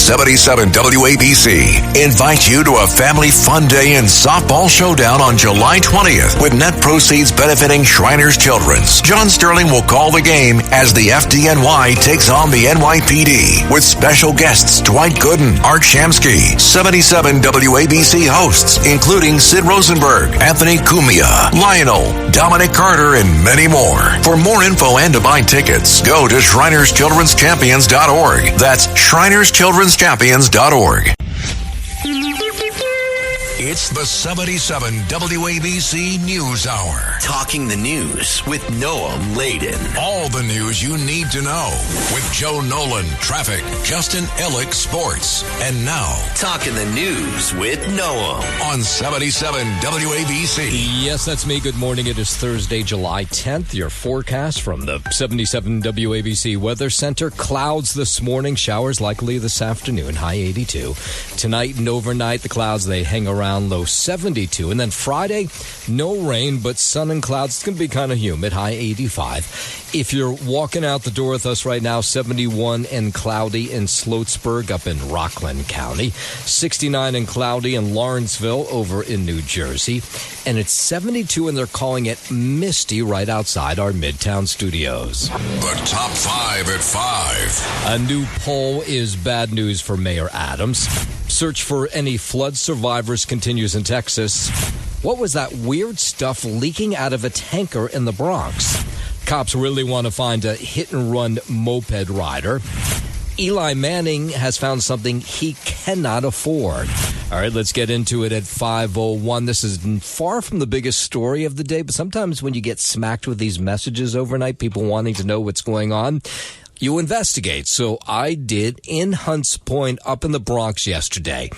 77 WABC invites you to a family fun day and softball showdown on July 20th with net proceeds benefiting Shriners Children's. John Sterling will call the game as the FDNY takes on the NYPD with special guests Dwight Gooden, Art Shamsky, 77 WABC hosts, including Sid Rosenberg, Anthony Cumia, Lionel, Dominic Carter, and many more. For more info and to buy tickets, go to ShrinersChildren'sChampions.org. That's ShrinersChildren'sChampions.org. It's the 77 WABC News Hour. Talking the news with Noam Laden. All the news you need to know with Joe Nolan, traffic, Justin Ellick, sports. And now, Talking the news with Noam on 77 WABC. Yes, that's me. Good morning. It is Thursday, July 10th. Your forecast from the 77 WABC Weather Center. Clouds this morning, showers likely this afternoon, high 82. Tonight and overnight, the clouds, they hang around low 72. And then Friday, no rain, but sun and clouds. It's going to be kind of humid, high 85. If you're walking out the door with us right now, 71 and cloudy in Sloatsburg up in Rockland County, 69 and cloudy in Lawrenceville over in New Jersey, and it's 72 and they're calling it misty right outside our Midtown studios. The top 5 at 5. A new poll is bad news for Mayor Adams. Search for any flood survivors continues in Texas. What was that weird stuff leaking out of a tanker in the Bronx? Cops really want to find a hit-and-run moped rider. Eli Manning has found something he cannot afford. All right, let's get into it at 5:01. This is far from the biggest story of the day, but sometimes when you get smacked with these messages overnight, people wanting to know what's going on, you investigate. So I did in Hunts Point up in the Bronx yesterday.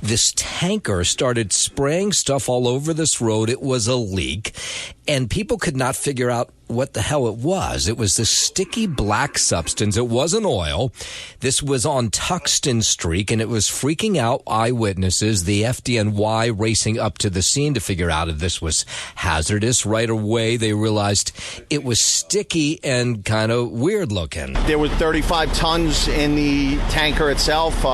This tanker started spraying stuff all over this road. It was a leak, and people could not figure out what the hell it was. It was this sticky black substance. It wasn't oil. This was on Tuxton Street, and it was freaking out eyewitnesses. The FDNY racing up to the scene to figure out if this was hazardous. Right away, they realized it was sticky and kind of weird looking. There were 35 tons in the tanker itself.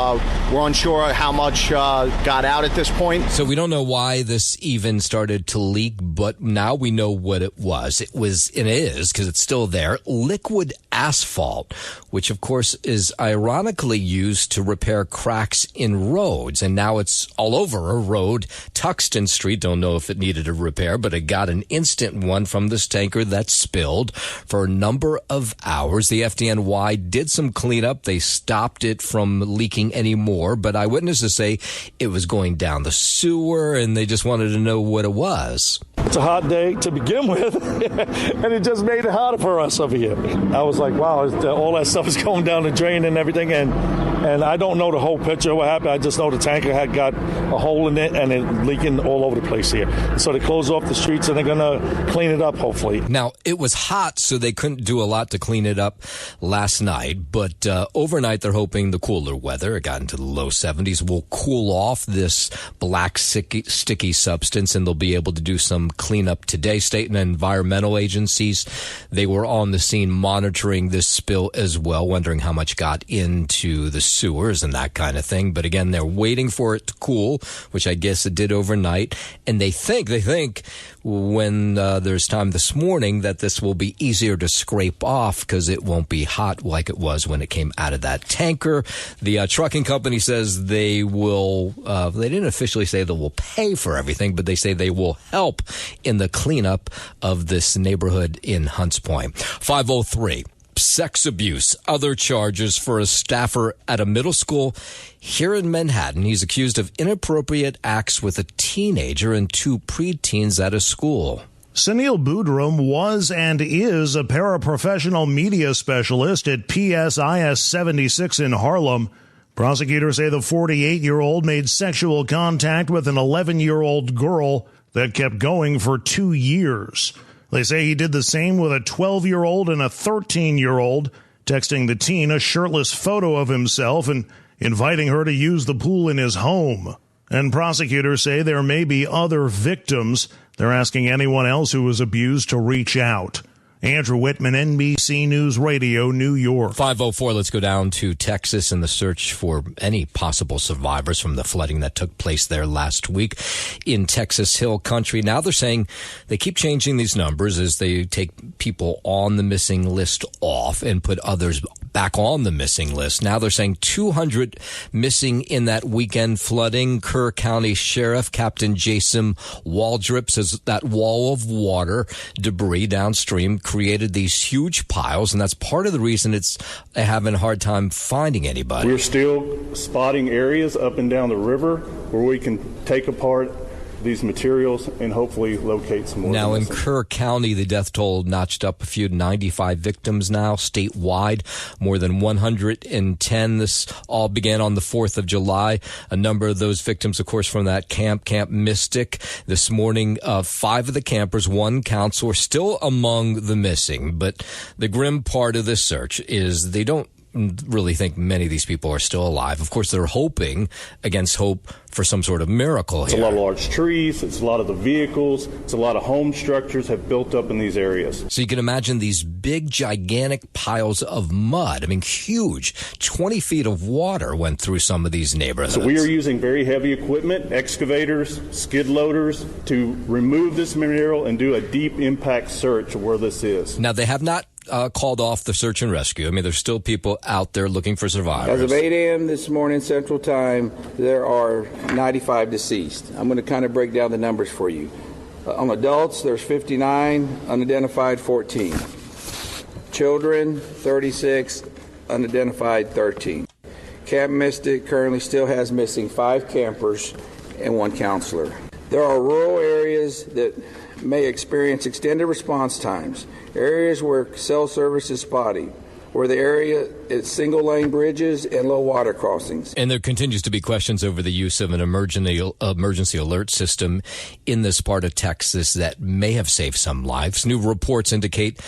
We're unsure how much got out at this point. So we don't know why this even started to leak, but now we know what it was. It was, and it is, because it's still there, liquid asphalt, which of course is ironically used to repair cracks in roads. And now it's all over a road, Tuxton Street. Don't know if it needed a repair, but it got an instant one from this tanker that spilled for a number of hours. The FDNY did some cleanup. They stopped it from leaking anymore, but eyewitnesses say it was going down the sewer, and they just wanted to know what it was. It's a hot day to begin with, and it just made it harder for us over here. I was like, wow, all that stuff is going down the drain and everything, and I don't know the whole picture of what happened. I just know the tanker had got a hole in it, and it leaking all over the place here. So they closed off the streets, and they're going to clean it up, hopefully. Now, it was hot, so they couldn't do a lot to clean it up last night, but overnight they're hoping the cooler weather, it got into the low 70s, will cool off this black sticky substance, and they'll be able to do some cleanup today. State and environmental agencies, they were on the scene monitoring this spill as well, wondering how much got into the sewers and that kind of thing. But again, they're waiting for it to cool, which I guess it did overnight. And they think when there's time this morning that this will be easier to scrape off because it won't be hot like it was when it came out of that tanker. The trucking company says they will, they didn't officially say they will pay for everything, but they say they will help in the cleanup of this neighborhood in Hunts Point. 5:03. Sex abuse, other charges for a staffer at a middle school here in Manhattan. He's accused of inappropriate acts with a teenager and 2 preteens at a school. Sunil Budram was and is a paraprofessional media specialist at PSIS 76 in Harlem. Prosecutors say the 48-year-old made sexual contact with an 11-year-old girl that kept going for 2 years. They say he did the same with a 12-year-old and a 13-year-old, texting the teen a shirtless photo of himself and inviting her to use the pool in his home. And prosecutors say there may be other victims. They're asking anyone else who was abused to reach out. Andrew Whitman, NBC News Radio, New York. 5:04, let's go down to Texas in the search for any possible survivors from the flooding that took place there last week in Texas Hill Country. Now they're saying they keep changing these numbers as they take people on the missing list off and put others back on the missing list. Now they're saying 200 missing in that weekend flooding. Kerr County Sheriff Captain Jason Waldrop says that wall of water debris downstream created these huge piles, and that's part of the reason it's having a hard time finding anybody. We're still spotting areas up and down the river where we can take apart these materials and hopefully locate some more. Now in Kerr County, the death toll notched up a few, 95 victims now statewide, more than 110. This all began on the 4th of July. A number of those victims, of course, from that Camp Mystic. This morning, 5 of the campers, 1 counselor, still among the missing. But the grim part of this search is they don't really think many of these people are still alive. Of course, they're hoping against hope for some sort of miracle here. It's a lot of large trees. It's a lot of the vehicles. It's a lot of home structures have built up in these areas. So you can imagine these big, gigantic piles of mud. I mean, huge. 20 feet of water went through some of these neighborhoods. So we are using very heavy equipment, excavators, skid loaders, to remove this material and do a deep impact search of where this is. Now, they have not called off the search and rescue. I mean, there's still people out there looking for survivors. As of 8 a.m. this morning, Central Time, there are 95 deceased. I'm going to kind of break down the numbers for you. On adults, there's 59, unidentified 14. Children, 36, unidentified 13. Camp Mystic currently still has missing 5 campers and 1 counselor. There are rural areas that may experience extended response times, areas where cell service is spotty, where the area is single-lane bridges and low water crossings. And there continues to be questions over the use of an emergency alert system in this part of Texas that may have saved some lives. New reports indicate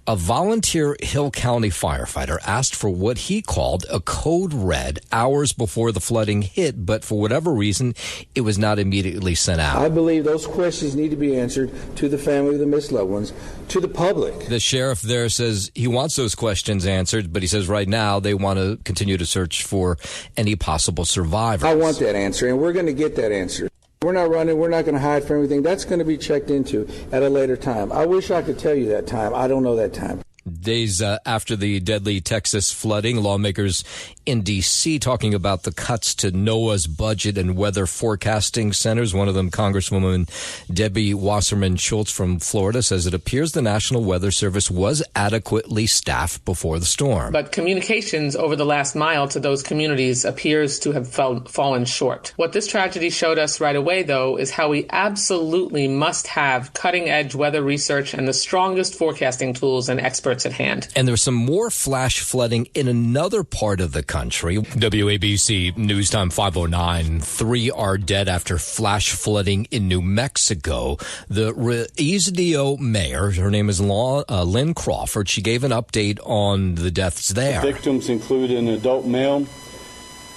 a volunteer Hill County firefighter asked for what he called a code red hours before the flooding hit, but for whatever reason, it was not immediately sent out. I believe those questions need to be answered to the family of the missed loved ones, to the public. The sheriff there says he wants those questions answered, but he says right now they want to continue to search for any possible survivors. I want that answer, and we're going to get that answer. We're not running. We're not going to hide from everything. That's going to be checked into at a later time. I wish I could tell you that time. I don't know that time. Days after the deadly Texas flooding, lawmakers in D.C. talking about the cuts to NOAA's budget and weather forecasting centers. One of them, Congresswoman Debbie Wasserman Schultz from Florida, says it appears the National Weather Service was adequately staffed before the storm. But communications over the last mile to those communities appears to have fallen short. What this tragedy showed us right away, though, is how we absolutely must have cutting-edge weather research and the strongest forecasting tools and experts at hand. And there's some more flash flooding in another part of the country. WABC News Time 5:09. 3 are dead after flash flooding in New Mexico. The East mayor, her name is Lynn Crawford, she gave an update on the deaths there. The victims include an adult male,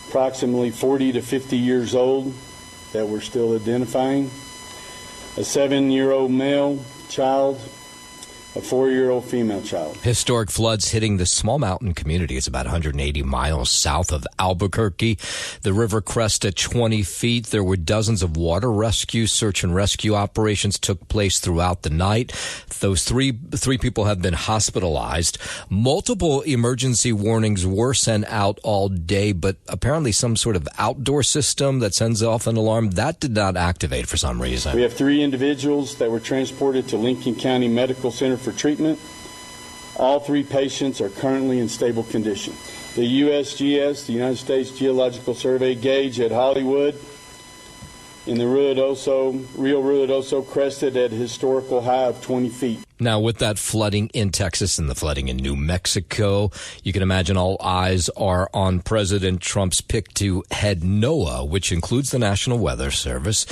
approximately 40 to 50 years old, that we're still identifying, a 7-year-old male child, a 4-year-old female child. Historic floods hitting the small mountain community. It's about 180 miles south of Albuquerque. The river crest at 20 feet. There were dozens of water rescue, search and rescue operations took place throughout the night. Those three people have been hospitalized. Multiple emergency warnings were sent out all day, but apparently some sort of outdoor system that sends off an alarm, that did not activate for some reason. We have 3 individuals that were transported to Lincoln County Medical Center for treatment. All 3 patients are currently in stable condition. The USGS, the United States Geological Survey gauge at Hollywood in the Rio Ruidoso crested at a historical high of 20 feet. Now, with that flooding in Texas and the flooding in New Mexico, you can imagine all eyes are on President Trump's pick to head NOAA, which includes the National Weather Service.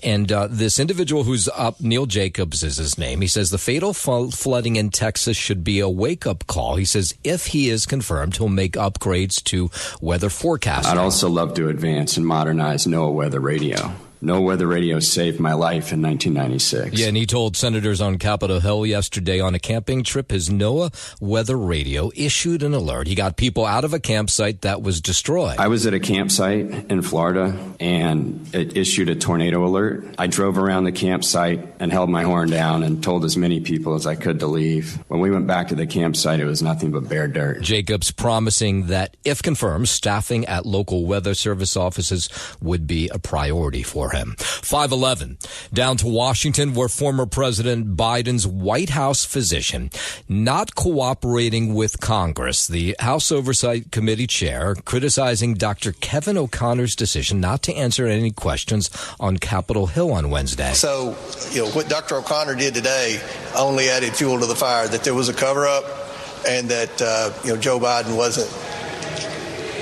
And this individual who's up, Neil Jacobs is his name, he says the fatal flooding in Texas should be a wake-up call. He says if he is confirmed, he'll make upgrades to weather forecasting. I'd also love to advance and modernize NOAA weather radio. No weather radio saved my life in 1996. Yeah, and he told senators on Capitol Hill yesterday on a camping trip his NOAA weather radio issued an alert. He got people out of a campsite that was destroyed. I was at a campsite in Florida, and it issued a tornado alert. I drove around the campsite and held my horn down and told as many people as I could to leave. When we went back to the campsite, it was nothing but bare dirt. Jacobs promising that, if confirmed, staffing at local weather service offices would be a priority for him. 5:11. Down to Washington, where former President Biden's White House physician not cooperating with Congress. The House Oversight Committee chair criticizing Dr. Kevin O'Connor's decision not to answer any questions on Capitol Hill on Wednesday. So, what Dr. O'Connor did today only added fuel to the fire, that there was a cover-up and that, Joe Biden wasn't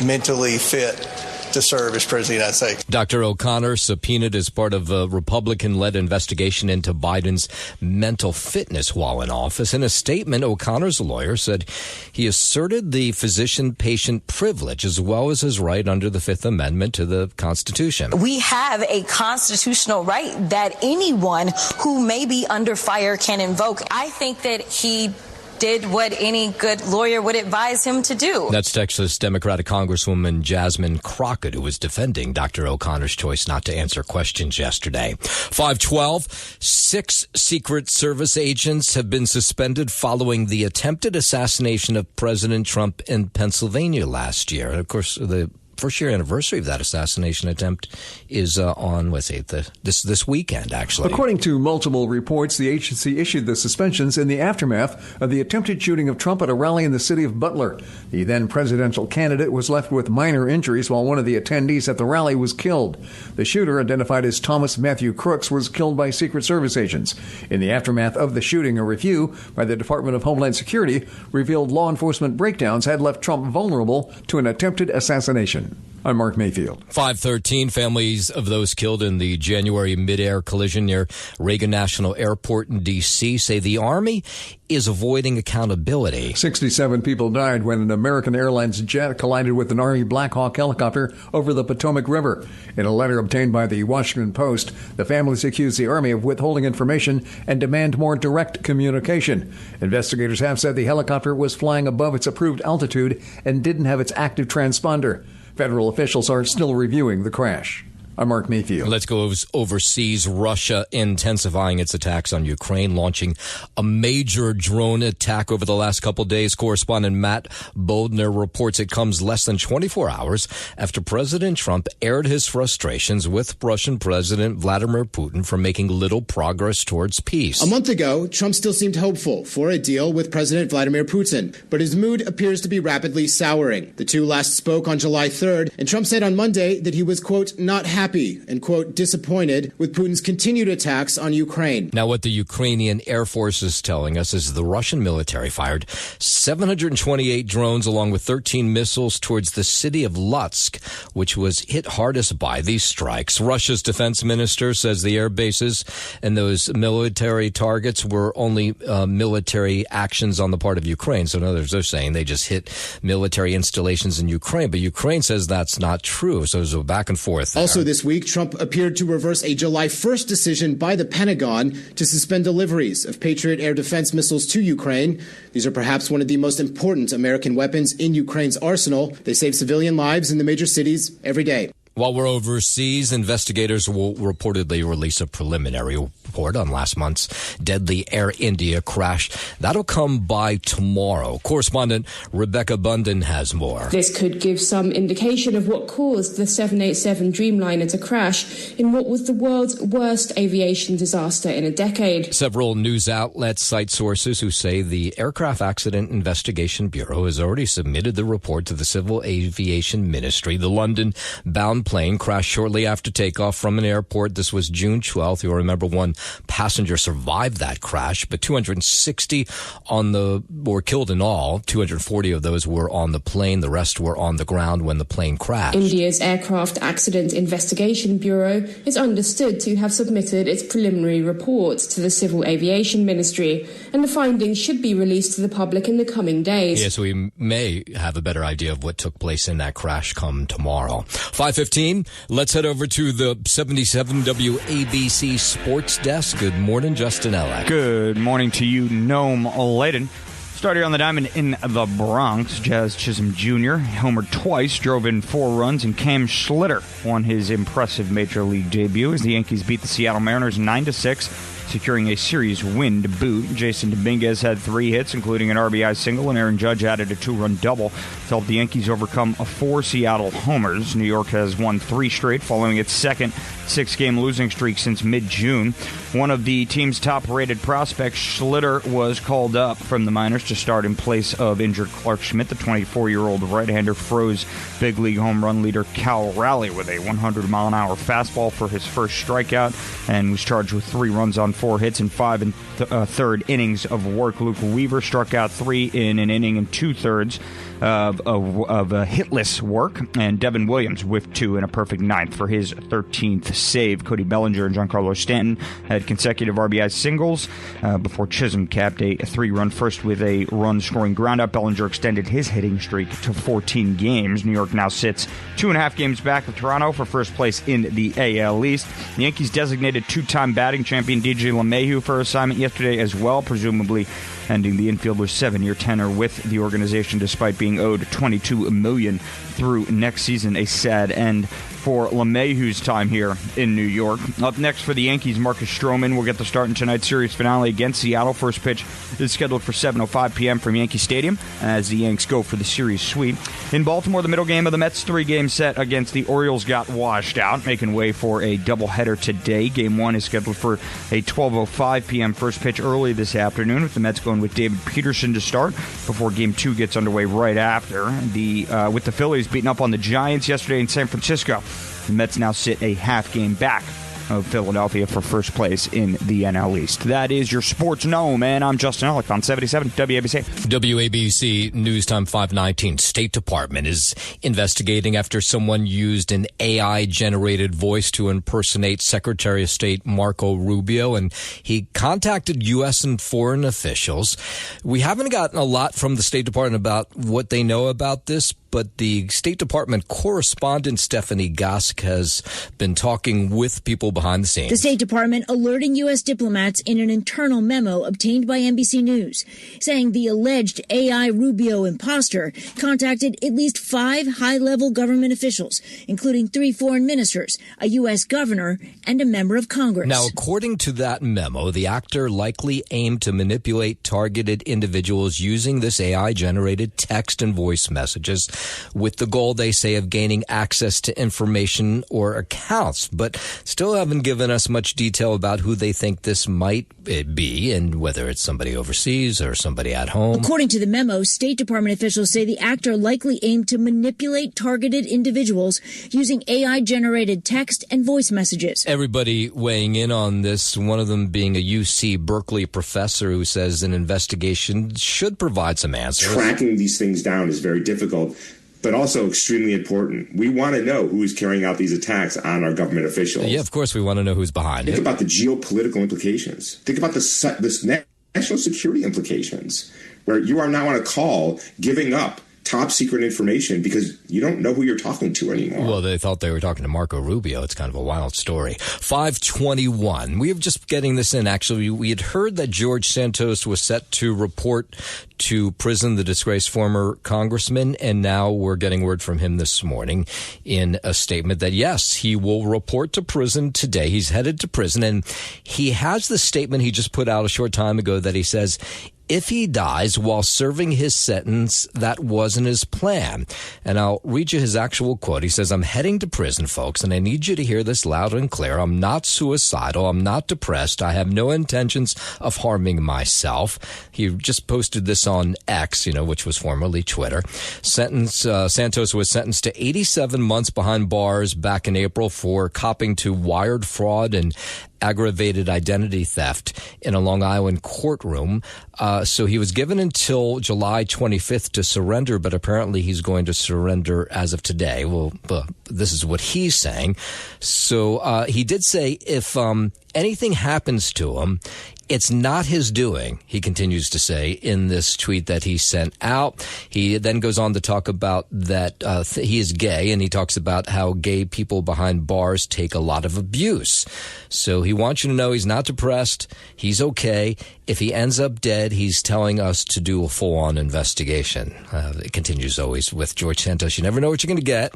mentally fit to serve as President of the United States. Dr. O'Connor subpoenaed as part of a Republican-led investigation into Biden's mental fitness while in office. In a statement, O'Connor's lawyer said he asserted the physician-patient privilege as well as his right under the Fifth Amendment to the Constitution. We have a constitutional right that anyone who may be under fire can invoke. I think that he did what any good lawyer would advise him to do. That's Texas Democratic Congresswoman Jasmine Crockett, who was defending Dr. O'Connor's choice not to answer questions yesterday. 5:12, 6 Secret Service agents have been suspended following the attempted assassination of President Trump in Pennsylvania last year. And of course, the first-year anniversary of that assassination attempt is on, this weekend, actually. According to multiple reports, the agency issued the suspensions in the aftermath of the attempted shooting of Trump at a rally in the city of Butler. The then presidential candidate was left with minor injuries while one of the attendees at the rally was killed. The shooter, identified as Thomas Matthew Crooks, was killed by Secret Service agents. In the aftermath of the shooting, a review by the Department of Homeland Security revealed law enforcement breakdowns had left Trump vulnerable to an attempted assassination. I'm Mark Mayfield. 5:13, families of those killed in the January mid-air collision near Reagan National Airport in D.C. say the Army is avoiding accountability. 67 people died when an American Airlines jet collided with an Army Black Hawk helicopter over the Potomac River. In a letter obtained by the Washington Post, the families accuse the Army of withholding information and demand more direct communication. Investigators have said the helicopter was flying above its approved altitude and didn't have its active transponder. Federal officials are still reviewing the crash. I'm Mark Mayfield. Let's go overseas. Russia intensifying its attacks on Ukraine, launching a major drone attack over the last couple of days. Correspondent Matt Bodner reports it comes less than 24 hours after President Trump aired his frustrations with Russian President Vladimir Putin for making little progress towards peace. A month ago, Trump still seemed hopeful for a deal with President Vladimir Putin, but his mood appears to be rapidly souring. The two last spoke on July 3rd, and Trump said on Monday that he was, quote, not happy and, quote, disappointed with Putin's continued attacks on Ukraine. Now, what the Ukrainian Air Force is telling us is the Russian military fired 728 drones along with 13 missiles towards the city of Lutsk, which was hit hardest by these strikes. Russia's defense minister says the air bases and those military targets were only military actions on the part of Ukraine. So in other words, they're saying they just hit military installations in Ukraine. But Ukraine says that's not true. So there's a back and forth there. Also this week, Trump appeared to reverse a July 1st decision by the Pentagon to suspend deliveries of Patriot air defense missiles to Ukraine. These are perhaps one of the most important American weapons in Ukraine's arsenal. They save civilian lives in the major cities every day. While we're overseas, investigators will reportedly release a preliminary report on last month's deadly Air India crash. That'll come by tomorrow. Correspondent Rebecca Bunden has more. This could give some indication of what caused the 787 Dreamliner to crash in what was the world's worst aviation disaster in a decade. Several news outlets cite sources who say the Aircraft Accident Investigation Bureau has already submitted the report to the Civil Aviation Ministry. The London-bound plane crashed shortly after takeoff from an airport. This was June 12th. You'll remember one passenger survived that crash, but 260 were killed in all. 240 of those were on the plane. The rest were on the ground when the plane crashed. India's Aircraft Accident Investigation Bureau is understood to have submitted its preliminary report to the Civil Aviation Ministry, and the findings should be released to the public in the coming days. Yes, we may have a better idea of what took place in that crash come tomorrow. 5:15 5:15. Let's head over to the 77 WABC Sports Desk. Good morning, Justin Ellick. Good morning to you, Noam Layden. Started on the diamond in the Bronx, Jazz Chisholm Jr. homered twice, drove in 4 runs, and Cam Schlitter won his impressive Major League debut as the Yankees beat the Seattle Mariners 9-6, securing a series win to boot. Jason Dominguez had 3 hits, including an RBI single, and Aaron Judge added a 2-run double to help the Yankees overcome 4 Seattle homers. New York has won 3 straight, following its second 6-game losing streak since mid-June. One of the team's top-rated prospects, Schlitter, was called up from the minors to start in place of injured Clark Schmidt. The 24-year-old right-hander froze big league home run leader Cal Raleigh with a 100-mile-an-hour fastball for his first strikeout and was charged with 3 runs on 4 hits in 5 1/3 innings of work. Luke Weaver struck out 3 in an inning and 2/3 of hitless work, and Devin Williams whiffed 2 in a perfect 9th for his 13th save. Cody Bellinger and Giancarlo Stanton had consecutive RBI singles before Chisholm capped a 3-run first with a run-scoring groundout. Bellinger extended his hitting streak to 14 games. New York now sits 2.5 games back of Toronto for first place in the AL East. The Yankees designated 2-time batting champion DJ LeMahieu for assignment yesterday as well, presumably ending the infielder's 7-year tenure with the organization despite being owed $22 million through next season. A sad end for LeMahieu's time here in New York. Up next for the Yankees, Marcus Stroman will get the start in tonight's series finale against Seattle. First pitch is scheduled for 7:05 p.m. from Yankee Stadium as the Yanks go for the series sweep. In Baltimore, the middle game of the Mets' 3-game set against the Orioles got washed out, making way for a doubleheader today. Game 1 is scheduled for a 12:05 p.m. first pitch early this afternoon, with the Mets going with David Peterson to start before Game 2 gets underway right after. With the Phillies beating up on the Giants yesterday in San Francisco, the Mets now sit a half game back of Philadelphia for first place in the NL East. That is your Sports Gnome, and I'm Justin Ellick on 77 WABC. WABC News Time 5:19. State Department is investigating after someone used an AI-generated voice to impersonate Secretary of State Marco Rubio, and he contacted U.S. and foreign officials. We haven't gotten a lot from the State Department about what they know about this, but the State Department correspondent Stephanie Gosk has been talking with people behind the scenes. The State Department alerting U.S. diplomats in an internal memo obtained by NBC News, saying the alleged AI Rubio imposter contacted at least 5 high-level government officials, including 3 foreign ministers, a U.S. governor, and a member of Congress. Now, according to that memo, the actor likely aimed to manipulate targeted individuals using this AI-generated text and voice messages, with the goal, they say, of gaining access to information or accounts, but still haven't given us much detail about who they think this might be and whether it's somebody overseas or somebody at home. According to the memo, State Department officials say the actor likely aimed to manipulate targeted individuals using AI-generated text and voice messages. Everybody weighing in on this, one of them being a UC Berkeley professor who says an investigation should provide some answers. Tracking these things down is very difficult, but also extremely important. We want to know who is carrying out these attacks on our government officials. Yeah, of course we want to know who's behind it. Think about the geopolitical implications. Think about the national security implications, where you are now on a call giving up top secret information because you don't know who you're talking to anymore. Well, they thought they were talking to Marco Rubio. It's kind of a wild story. 5:21. We were just getting this in. Actually, we had heard that George Santos was set to report to prison, the disgraced former congressman, and now we're getting word from him this morning in a statement that, yes, he will report to prison today. He's headed to prison, and he has the statement he just put out a short time ago that he says, if he dies while serving his sentence, that wasn't his plan. And I'll read you his actual quote. He says, I'm heading to prison, folks, and I need you to hear this loud and clear. I'm not suicidal. I'm not depressed. I have no intentions of harming myself. He just posted this on X, which was formerly Twitter. Santos was sentenced to 87 months behind bars back in April for copping to wired fraud and aggravated identity theft in a Long Island courtroom. So he was given until July 25th to surrender, but apparently he's going to surrender as of today. Well, this is what he's saying. So he did say if anything happens to him, It's not his doing, he continues to say in this tweet that he sent out. He then goes on to talk about that he is gay, and he talks about how gay people behind bars take a lot of abuse. So he wants you to know he's not depressed. He's okay. If he ends up dead, he's telling us to do a full-on investigation. It continues always with George Santos. You never know what you're going to get.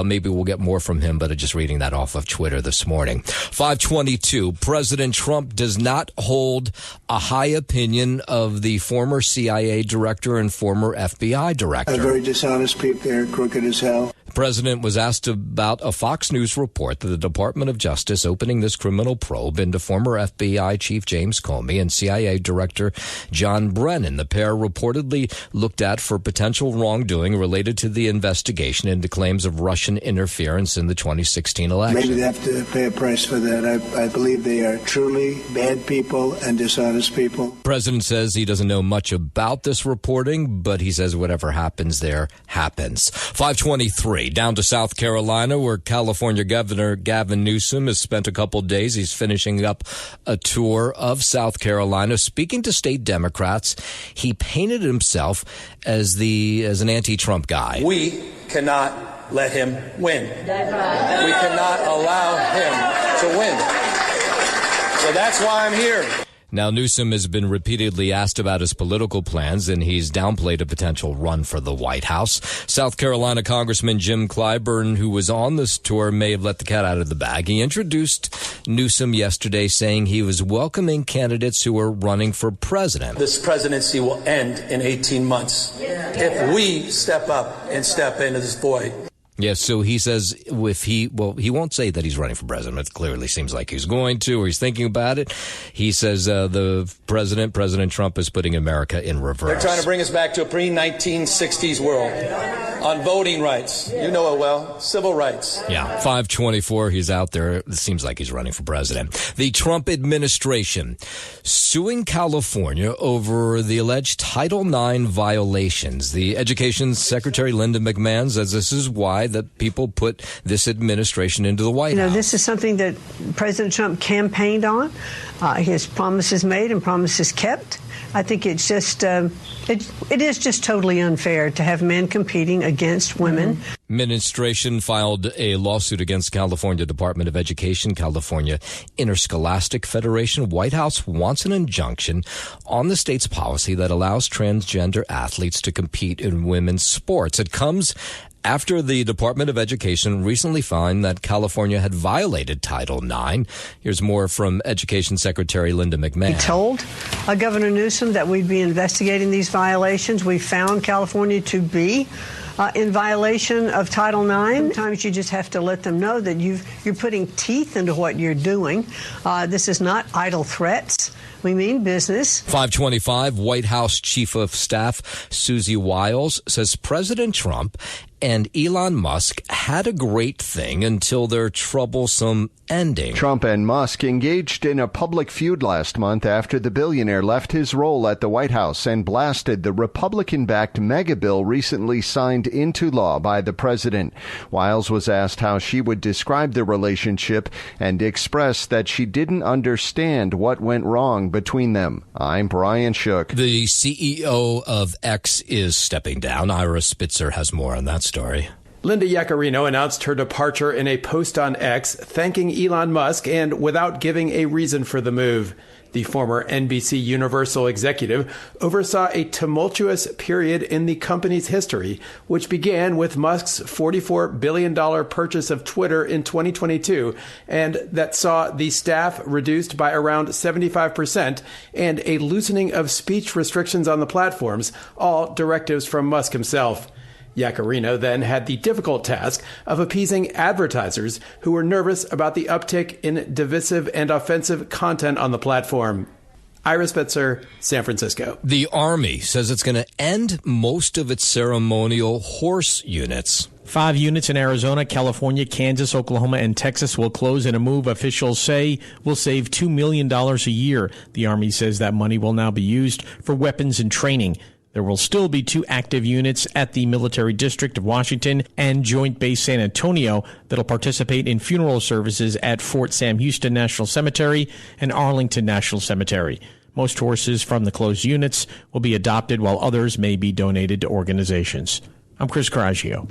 Maybe we'll get more from him, but just reading that off of Twitter this morning. 522, President Trump does not hold a high opinion of the former CIA director and former FBI director. Very dishonest people. They're crooked as hell. The president was asked about a Fox News report that the Department of Justice opening this criminal probe into former FBI Chief James Comey and CIA Director John Brennan. The pair reportedly looked at for potential wrongdoing related to the investigation into claims of Russian interference in the 2016 election. Maybe they have to pay a price for that. I believe they are truly bad people and dishonest people. The president says he doesn't know much about this reporting, but he says whatever happens there happens. 523, down to South Carolina, where California Governor Gavin Newsom has spent a couple days. He's finishing up a tour of South Carolina. Speaking to state Democrats, he painted himself as an anti-Trump guy. We cannot let him win. We cannot allow him to win. So that's why I'm here. Now, Newsom has been repeatedly asked about his political plans, and he's downplayed a potential run for the White House. South Carolina Congressman Jim Clyburn, who was on this tour, may have let the cat out of the bag. He introduced Newsom yesterday, saying he was welcoming candidates who are running for president. This presidency will end in 18 months if we step up and step into this void. Yes, so he says he won't say that he's running for president. It clearly seems like he's going to, or he's thinking about it. He says President Trump is putting America in reverse. They're trying to bring us back to a pre-1960s world on voting rights. You know it well. Civil rights. Yeah, 524, he's out there. It seems like he's running for president. The Trump administration suing California over the alleged Title IX violations. The Education Secretary Linda McMahon says this is why that people put this administration into the White House. This is something that President Trump campaigned on. His promises made and promises kept. I think it's just it is just totally unfair to have men competing against women. Administration filed a lawsuit against California Department of Education, California Interscholastic Federation. White House wants an injunction on the state's policy that allows transgender athletes to compete in women's sports. It comes after the Department of Education recently found that California had violated Title IX. Here's more from Education Secretary Linda McMahon. We told Governor Newsom that we'd be investigating these violations. We found California to be in violation of Title IX. Sometimes you just have to let them know that you're putting teeth into what you're doing. This is not idle threats. We mean business. 525, White House Chief of Staff Susie Wiles says President Trump and Elon Musk had a great thing until their troublesome ending. Trump and Musk engaged in a public feud last month after the billionaire left his role at the White House and blasted the Republican-backed mega bill recently signed into law by the president. Wiles was asked how she would describe the relationship and expressed that she didn't understand what went wrong between them. I'm Brian Shook. The CEO of X is stepping down. Ira Spitzer has more on that story. Linda Yaccarino announced her departure in a post on X, thanking Elon Musk and without giving a reason for the move. The former NBC Universal executive oversaw a tumultuous period in the company's history, which began with Musk's $44 billion purchase of Twitter in 2022, and that saw the staff reduced by around 75% and a loosening of speech restrictions on the platforms, all directives from Musk himself. Yaccarino then had the difficult task of appeasing advertisers who were nervous about the uptick in divisive and offensive content on the platform. Ira Spitzer, San Francisco. The Army says it's going to end most of its ceremonial horse units. 5 units in Arizona, California, Kansas, Oklahoma, and Texas will close in a move officials say will save $2 million a year. The Army says that money will now be used for weapons and training. There will still be 2 active units at the Military District of Washington and Joint Base San Antonio that'll participate in funeral services at Fort Sam Houston National Cemetery and Arlington National Cemetery. Most horses from the closed units will be adopted, while others may be donated to organizations. I'm Chris Caraggio.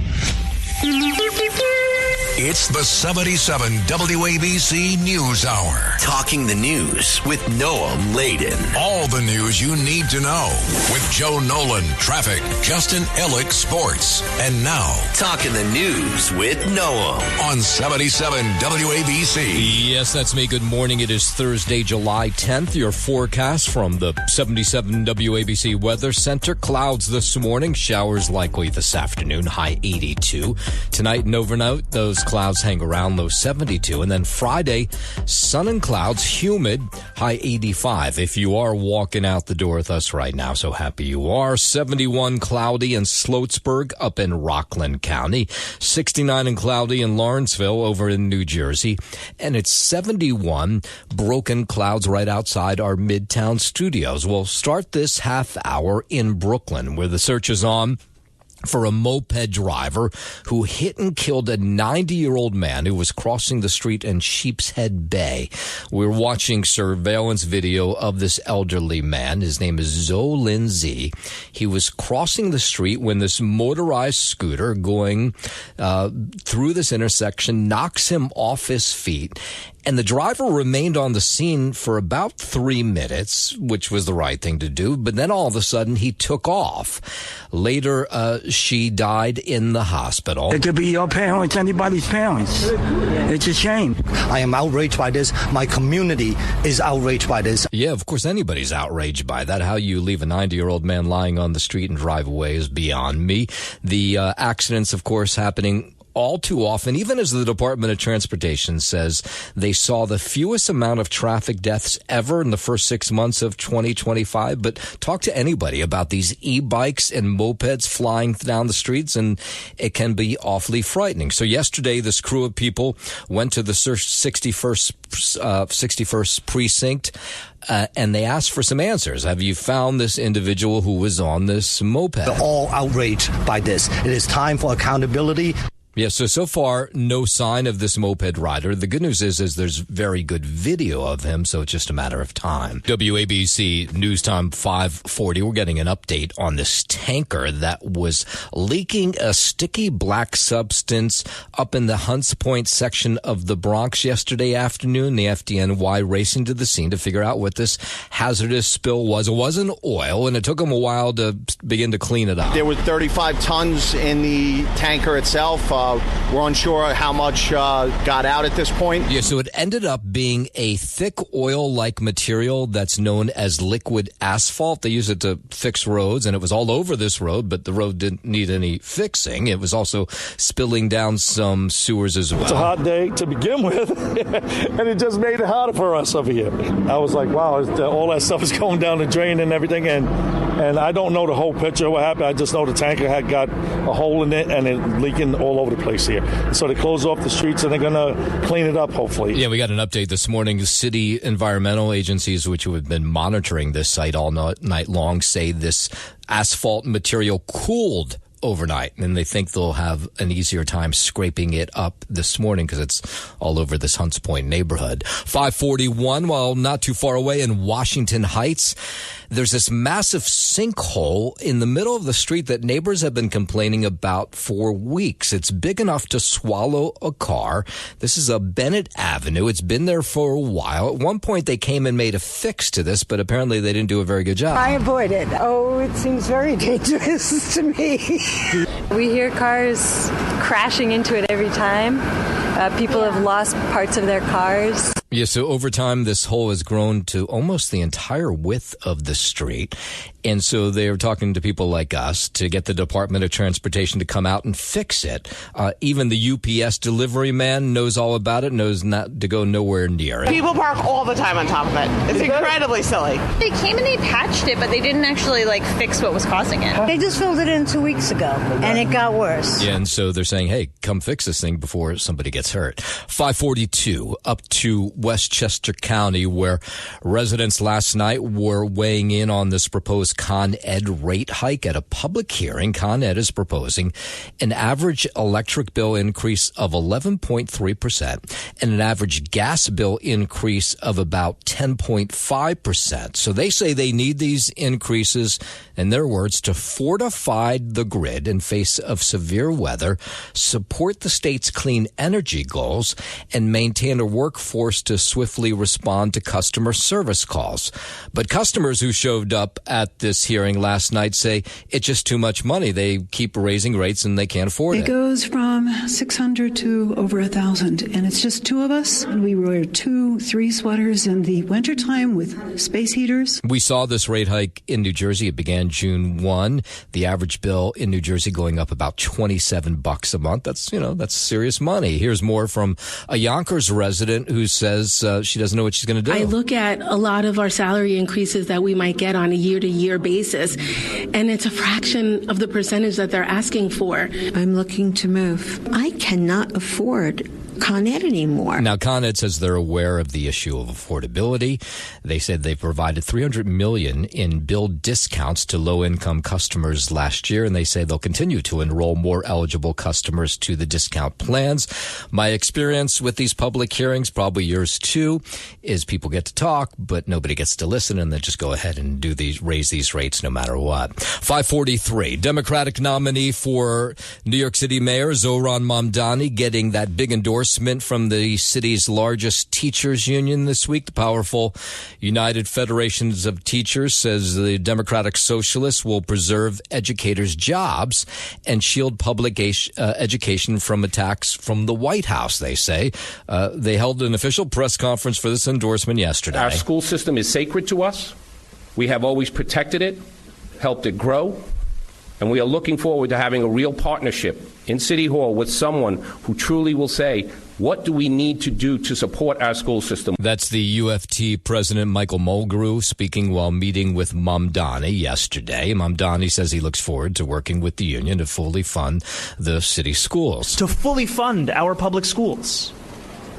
It's the 77 WABC News Hour. Talking the news with Noam Laden. All the news you need to know with Joe Nolan, traffic, Justin Ellick, sports. And now, Talking the news with Noam on 77 WABC. Yes, that's me. Good morning. It is Thursday, July 10th. Your forecast from the 77 WABC Weather Center. Clouds this morning, showers likely this afternoon, high 82. Tonight and overnight, those clouds hang around, low 72. And then Friday, sun and clouds, humid, high 85. If you are walking out the door with us right now, so happy you are. 71 cloudy in Sloatsburg up in Rockland County. 69 and cloudy in Lawrenceville over in New Jersey. And it's 71 broken clouds right outside our Midtown studios. We'll start this half hour in Brooklyn, where the search is on for a moped driver who hit and killed a 90-year-old man who was crossing the street in Sheepshead Bay. We're watching surveillance video of this elderly man. His name is Zohran Z. He was crossing the street when this motorized scooter going through this intersection knocks him off his feet. And the driver remained on the scene for about 3 minutes, which was the right thing to do. But then all of a sudden, he took off. Later, she died in the hospital. It could be your parents, anybody's parents. It's a shame. I am outraged by this. My community is outraged by this. Yeah, of course, anybody's outraged by that. How you leave a 90-year-old man lying on the street and drive away is beyond me. The accidents, of course, happening all too often, even as the Department of Transportation says they saw the fewest amount of traffic deaths ever in the first 6 months of 2025. But talk to anybody about these e-bikes and mopeds flying down the streets, and it can be awfully frightening. So yesterday, this crew of people went to the 61st precinct, and they asked for some answers. Have you found this individual who was on this moped? We're all outraged by this. It is time for accountability. Yeah, so far, no sign of this moped rider. The good news is there's very good video of him, so it's just a matter of time. WABC News Time 540. We're getting an update on this tanker that was leaking a sticky black substance up in the Hunts Point section of the Bronx yesterday afternoon. The FDNY racing to the scene to figure out what this hazardous spill was. It wasn't oil, and it took them a while to begin to clean it up. There were 35 tons in the tanker itself. We're unsure how much got out at this point. Yeah, so it ended up being a thick oil-like material that's known as liquid asphalt. They use it to fix roads, and it was all over this road, but the road didn't need any fixing. It was also spilling down some sewers as well. It's a hot day to begin with, and it just made it harder for us over here. I was like, wow, all that stuff is going down the drain and everything, and I don't know the whole picture of what happened. I just know the tanker had got a hole in it, and it leaking all over the place here. So they close off the streets, and they're going to clean it up, hopefully. Yeah, we got an update this morning. The city environmental agencies, which have been monitoring this site all night long, say this asphalt material cooled overnight, and they think they'll have an easier time scraping it up this morning because it's all over this Hunts Point neighborhood. 541, well, not too far away in Washington Heights, there's this massive sinkhole in the middle of the street that neighbors have been complaining about for weeks. It's big enough to swallow a car. This is a Bennett Avenue. It's been there for a while. At one point, they came and made a fix to this, but apparently they didn't do a very good job. I avoid it. Oh, it seems very dangerous to me. We hear cars crashing into it every time. People have lost parts of their cars. Yeah, so over time, this hole has grown to almost the entire width of the street. And so they're talking to people like us to get the Department of Transportation to come out and fix it. Even the UPS delivery man knows all about it, knows not to go nowhere near it. People park all the time on top of it. It's incredibly silly. They came and they patched it, but they didn't actually fix what was causing it. They just filled it in 2 weeks ago, and it got worse. Yeah, and so they're saying, hey, come fix this thing before somebody gets hurt. 542 up to Westchester County, where residents last night were weighing in on this proposed proposed Con Ed rate hike at a public hearing. Con Ed is proposing an average electric bill increase of 11.3% and an average gas bill increase of about 10.5%. So they say they need these increases, in their words, to fortify the grid in face of severe weather, support the state's clean energy goals, and maintain a workforce to swiftly respond to customer service calls. But customers who showed up at this hearing last night say it's just too much money. They keep raising rates and they can't afford it. It goes from $600 to over $1,000, and it's just two of us. And we wear 2-3 sweaters in the wintertime with space heaters. We saw this rate hike in New Jersey. It began June 1. The average bill in New Jersey going up about $27 a month. That's serious money. Here's more from a Yonkers resident who says she doesn't know what she's going to do. I look at a lot of our salary increases that we might get on a year-to-year basis, and it's a fraction of the percentage that they're asking for. I'm looking to move. I cannot afford Con Ed anymore. Now, Con Ed says they're aware of the issue of affordability. They said they provided $300 million in bill discounts to low-income customers last year, and they say they'll continue to enroll more eligible customers to the discount plans. My experience with these public hearings, probably yours too, is people get to talk, but nobody gets to listen, and they just go ahead and raise these rates no matter what. 543, Democratic nominee for New York City Mayor Zohran Mamdani getting that big endorsement from the city's largest teachers union this week. The powerful United Federations of Teachers says the Democratic Socialists will preserve educators' jobs and shield public education from attacks from the White House, they say. They held an official press conference for this endorsement yesterday. Our school system is sacred to us. We have always protected it, helped it grow, and we are looking forward to having a real partnership in City Hall with someone who truly will say, what do we need to do to support our school system? That's the UFT President Michael Mulgrew speaking while meeting with Mamdani yesterday. Mamdani says he looks forward to working with the union to fully fund the city schools. To fully fund our public schools.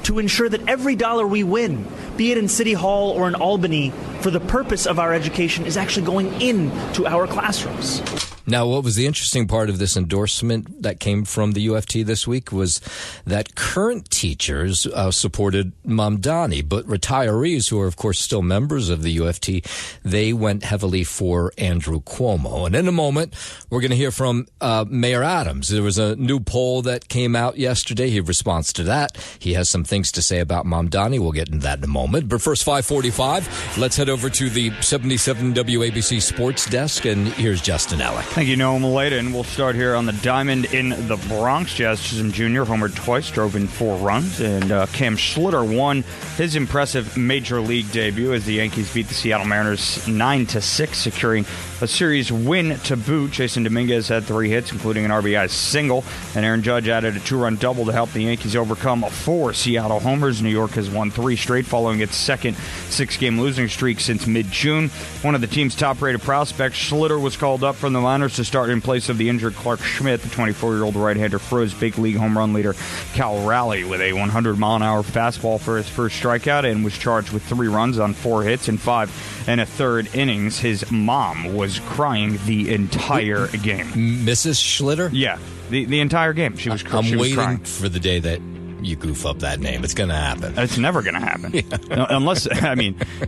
To ensure that every dollar we win, be it in City Hall or in Albany, for the purpose of our education is actually going into our classrooms. Now, what was the interesting part of this endorsement that came from the UFT this week was that current teachers supported Mamdani, but retirees, who are, of course, still members of the UFT, they went heavily for Andrew Cuomo. And in a moment, we're going to hear from Mayor Adams. There was a new poll that came out yesterday. He responds to that. He has some things to say about Mamdani. We'll get into that in a moment. But first, 5:45, let's head over to the 77 WABC Sports Desk, and here's Justin Ellick. Thank you, Noam Layden. We'll start here on the diamond in the Bronx. Jazz Chisholm Jr. homered twice, drove in 4 runs, and Cam Schlitter won his impressive major league debut as the Yankees beat the Seattle Mariners 9-6, securing a series win to boot. Jason Dominguez had 3 hits, including an RBI single, and Aaron Judge added a 2-run double to help the Yankees overcome 4 Seattle homers. New York has won 3 straight following its second 6-game losing streak since mid-June. One of the team's top-rated prospects, Schlitter, was called up from the minors to start in place of the injured Clark Schmidt. The 24-year-old right-hander froze big league home run leader Cal Raleigh with a 100-mile-an-hour fastball for his first strikeout and was charged with 3 runs on 4 hits in 5 1/3 innings. His mom was crying the entire game. Mrs. Schlitter? Yeah, the entire game. She was crying. I'm waiting for the day that you goof up that name. It's going to happen. It's never going to happen. Yeah. Unless,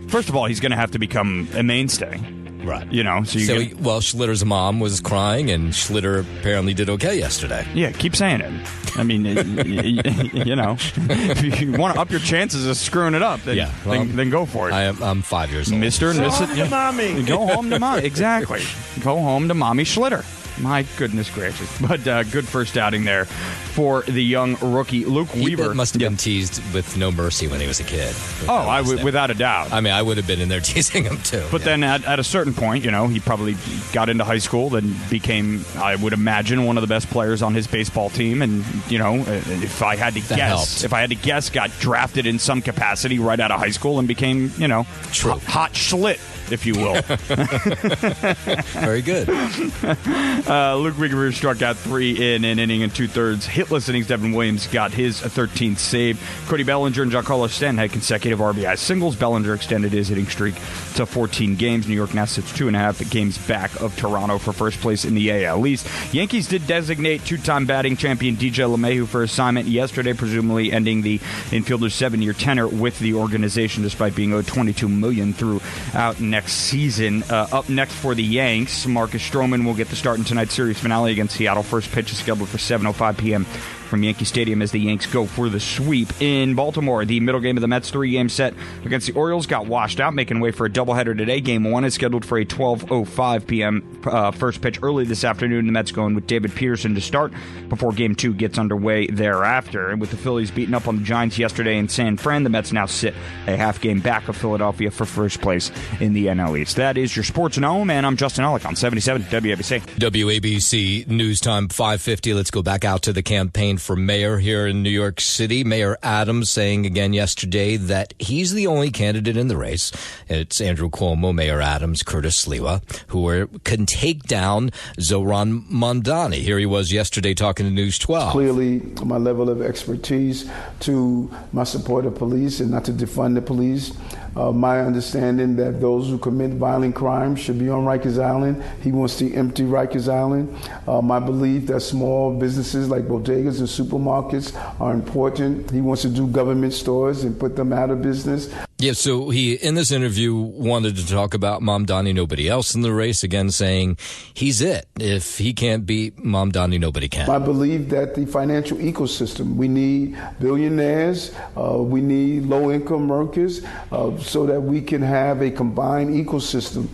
first of all, he's going to have to become a mainstay. Right. Well, Schlitter's mom was crying, and Schlitter apparently did okay yesterday. Yeah, keep saying it. If you want to up your chances of screwing it up, then go for it. I'm 5 years old. Mr. and Mrs. Go home to mommy. Go home to mommy. Exactly. Go home to mommy Schlitter. My goodness gracious. But good first outing there for the young rookie, Luke Weaver. He must have been teased with no mercy when he was a kid. Without a doubt. I would have been in there teasing him too. But then at a certain point, he probably got into high school, then became, I would imagine, one of the best players on his baseball team. And, if I had to guess, got drafted in some capacity right out of high school and became, True. hot Schlitt if you will. Very good. Luke Weaver struck out 3 in an inning and 2/3 hitless innings. Devin Williams got his 13th save. Cody Bellinger and Giancarlo Stanton had consecutive RBI singles. Bellinger extended his hitting streak to 14 games. New York now sits 2.5 games back of Toronto for first place in the AL East. Yankees did designate two-time batting champion DJ LeMahieu for assignment yesterday, presumably ending the infielder's 7-year tenure with the organization, despite being owed $22 million throughout next season. Up next for the Yanks, Marcus Stroman will get the start in tonight's series finale against Seattle. First pitch is scheduled for 7:05 p.m. from Yankee Stadium as the Yanks go for the sweep. In Baltimore, the middle game of the Mets' 3-game set against the Orioles got washed out, making way for a doubleheader today. Game 1 is scheduled for a 12:05 p.m. First pitch early this afternoon. The Mets going with David Peterson to start before Game 2 gets underway thereafter. And with the Phillies beating up on the Giants yesterday in San Fran, the Mets now sit a half game back of Philadelphia for first place in the NL East. That is your Sports Gnome, and I'm Justin Ellick on 77 WABC. WABC News Time 5:50. Let's go back out to the campaign for mayor here in New York City. Mayor Adams saying again yesterday that he's the only candidate in the race. It's Andrew Cuomo, Mayor Adams, Curtis Sliwa, who can take down Zohran Mamdani. Here he was yesterday talking to News 12. Clearly, my level of expertise to my support of police and not to defund the police. My understanding that those who commit violent crimes should be on Rikers Island. He wants to empty Rikers Island. My belief that small businesses like bodegas and supermarkets are important. He wants to do government stores and put them out of business. Yeah, so he, in this interview, wanted to talk about Mamdani, nobody else in the race, again saying he's it. If he can't beat Mamdani, nobody can. I believe that the financial ecosystem, we need billionaires, we need low-income workers, so that we can have a combined ecosystem.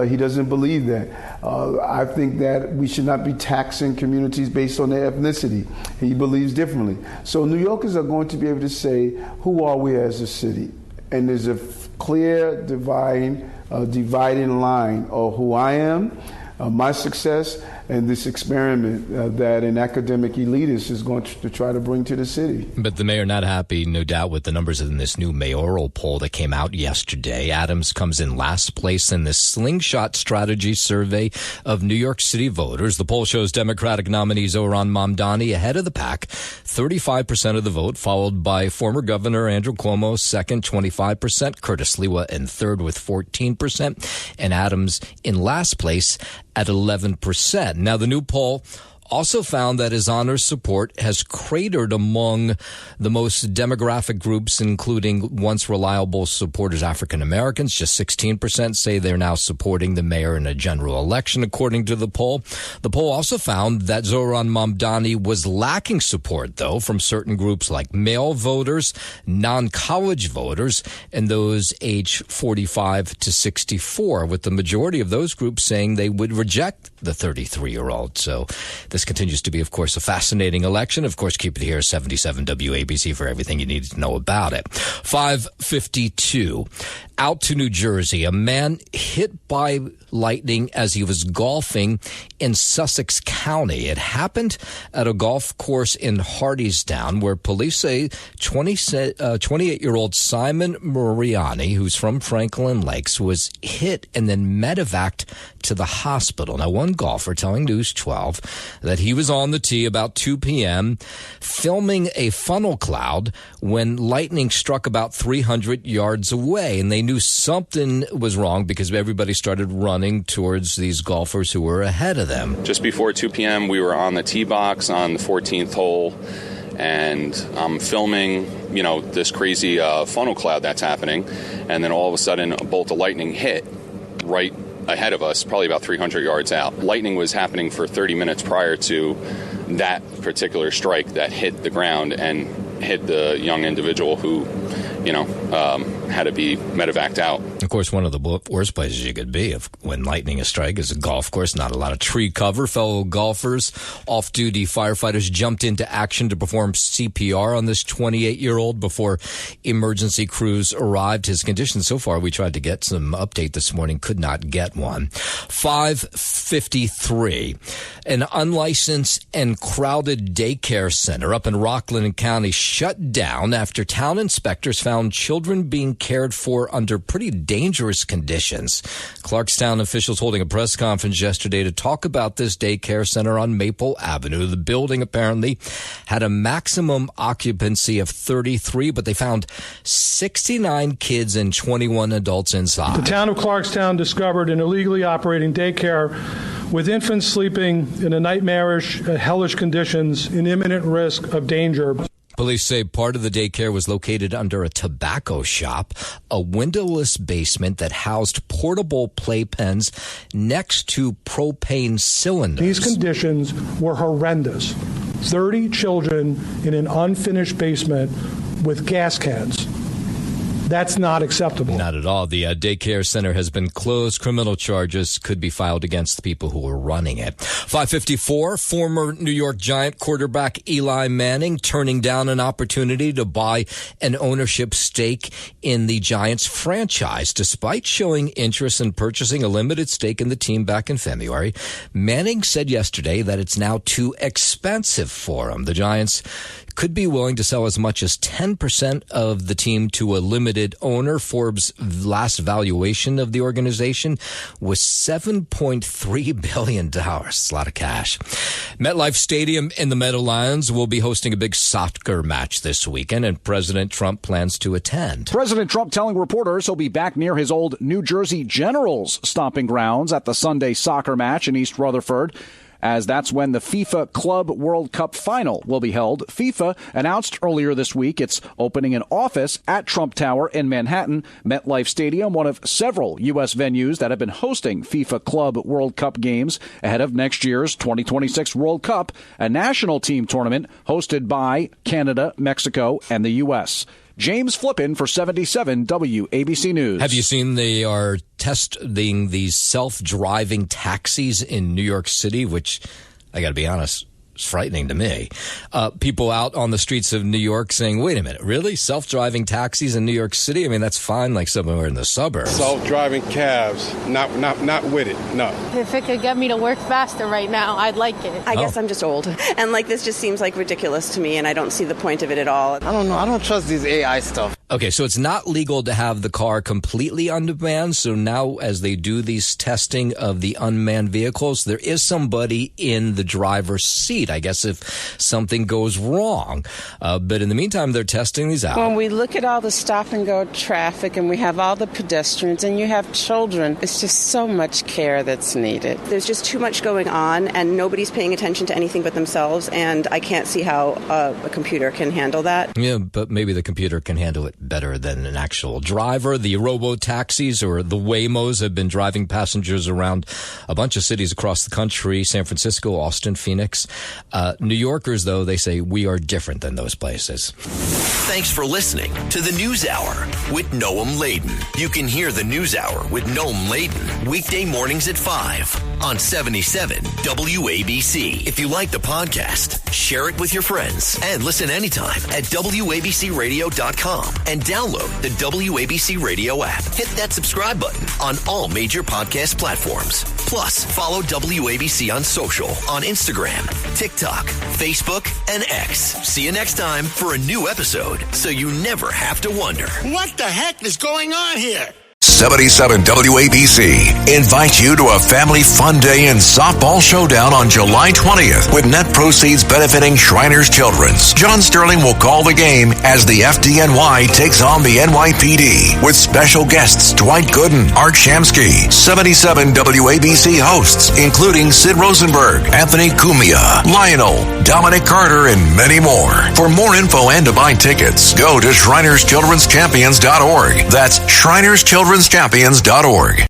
He doesn't believe that. I think that we should not be taxing communities based on their ethnicity. He believes differently. So New Yorkers are going to be able to say, who are we as a city? And there's a clear dividing line of who I am, my success, and this experiment that an academic elitist is going to try to bring to the city. But the mayor not happy, no doubt, with the numbers in this new mayoral poll that came out yesterday. Adams comes in last place in the Slingshot Strategy survey of New York City voters. The poll shows Democratic nominee Zohran Mamdani ahead of the pack, 35% of the vote, followed by former Governor Andrew Cuomo, second, 25%, Curtis Sliwa in third with 14%, and Adams in last place at 11%. Now, the new poll also found that his honor's support has cratered among the most demographic groups, including once reliable supporters, African Americans. Just 16% say they're now supporting the mayor in a general election, according to the poll. The poll also found that Zohran Mamdani was lacking support, though, from certain groups like male voters, non-college voters, and those age 45 to 64, with the majority of those groups saying they would reject the 33-year-old. So this continues to be, of course, a fascinating election. Of course, keep it here, 77 WABC, for everything you need to know about it. 5:52. Out to New Jersey. A man hit by lightning as he was golfing in Sussex County. It happened at a golf course in Hardystown, where police say 28-year-old Simon Mariani, who's from Franklin Lakes, was hit and then medevaced to the hospital. Now, one golfer telling News 12 that he was on the tee about 2 p.m. filming a funnel cloud when lightning struck about 300 yards away, and they knew something was wrong because everybody started running towards these golfers who were ahead of them. Just before 2 p.m., we were on the tee box on the 14th hole, and I'm filming, this crazy funnel cloud that's happening, and then all of a sudden a bolt of lightning hit right ahead of us, probably about 300 yards out. Lightning was happening for 30 minutes prior to that particular strike that hit the ground and hit the young individual who, had to be medevaced out. Of course, one of the worst places you could be when lightning strikes is a golf course. Not a lot of tree cover. Fellow golfers, off-duty firefighters jumped into action to perform CPR on this 28-year-old before emergency crews arrived. His condition so far, we tried to get some update this morning, could not get one. 5:53. An unlicensed and crowded daycare center up in Rockland County shut down after town inspectors found children being cared for under pretty dangerous dangerous conditions. Clarkstown officials holding a press conference yesterday to talk about this daycare center on Maple Avenue. The building apparently had a maximum occupancy of 33, but they found 69 kids and 21 adults inside. The town of Clarkstown discovered an illegally operating daycare with infants sleeping in a nightmarish, hellish conditions in imminent risk of danger. Police say part of the daycare was located under a tobacco shop, a windowless basement that housed portable playpens next to propane cylinders. These conditions were horrendous. 30 children in an unfinished basement with gas cans. That's not acceptable. Not at all. The daycare center has been closed. Criminal charges could be filed against the people who were running it. 5:54, former New York Giant quarterback Eli Manning turning down an opportunity to buy an ownership stake in the Giants franchise. Despite showing interest in purchasing a limited stake in the team back in February, Manning said yesterday that it's now too expensive for him. The Giants could be willing to sell as much as 10% of the team to a limited owner. Forbes' last valuation of the organization was $7.3 billion. It's a lot of cash. MetLife Stadium in the Meadowlands will be hosting a big soccer match this weekend, and President Trump plans to attend. President Trump telling reporters he'll be back near his old New Jersey Generals stomping grounds at the Sunday soccer match in East Rutherford, as that's when the FIFA Club World Cup final will be held. FIFA announced earlier this week it's opening an office at Trump Tower in Manhattan. MetLife Stadium, one of several U.S. venues that have been hosting FIFA Club World Cup games ahead of next year's 2026 World Cup, a national team tournament hosted by Canada, Mexico, and the U.S. James Flippin for 77 WABC News. Have you seen they are testing these self-driving taxis in New York City, which, I got to be honest, is frightening to me. People out on the streets of New York saying, wait a minute, really? Self-driving taxis in New York City? I mean, that's fine like somewhere in the suburbs. Self-driving cabs, not with it, no. If it could get me to work faster right now, I'd like it. I guess I'm just old. And this just seems ridiculous to me, and I don't see the point of it at all. I don't know. I don't trust these AI stuff. Okay, so it's not legal to have the car completely unmanned. So now as they do these testing of the unmanned vehicles, there is somebody in the driver's seat, I guess, if something goes wrong. But in the meantime, they're testing these out. When we look at all the stop-and-go traffic and we have all the pedestrians and you have children, it's just so much care that's needed. There's just too much going on, and nobody's paying attention to anything but themselves, and I can't see how a computer can handle that. Yeah, but maybe the computer can handle it better than an actual driver. The robo-taxis, or the Waymos, have been driving passengers around a bunch of cities across the country: San Francisco, Austin, Phoenix. New Yorkers, though, they say we are different than those places. Thanks for listening to the News Hour with Noam Laden. You can hear the News Hour with Noam Laden weekday mornings at 5 on 77 WABC. If you like the podcast, share it with your friends and listen anytime at WABCRadio.com and download the WABC Radio app. Hit that subscribe button on all major podcast platforms. Plus, follow WABC on social on Instagram, TikTok, Facebook, and X. See you next time for a new episode, so you never have to wonder, what the heck is going on here? 77 WABC invites you to a family fun day and softball showdown on July 20th with net proceeds benefiting Shriners Children's. John Sterling will call the game as the FDNY takes on the NYPD with special guests Dwight Gooden, Art Shamsky, 77 WABC hosts including Sid Rosenberg, Anthony Cumia, Lionel, Dominic Carter, and many more. For more info and to buy tickets, go to ShrinersChildren'sChampions.org. That's ShrinersChildren'sChampions.org.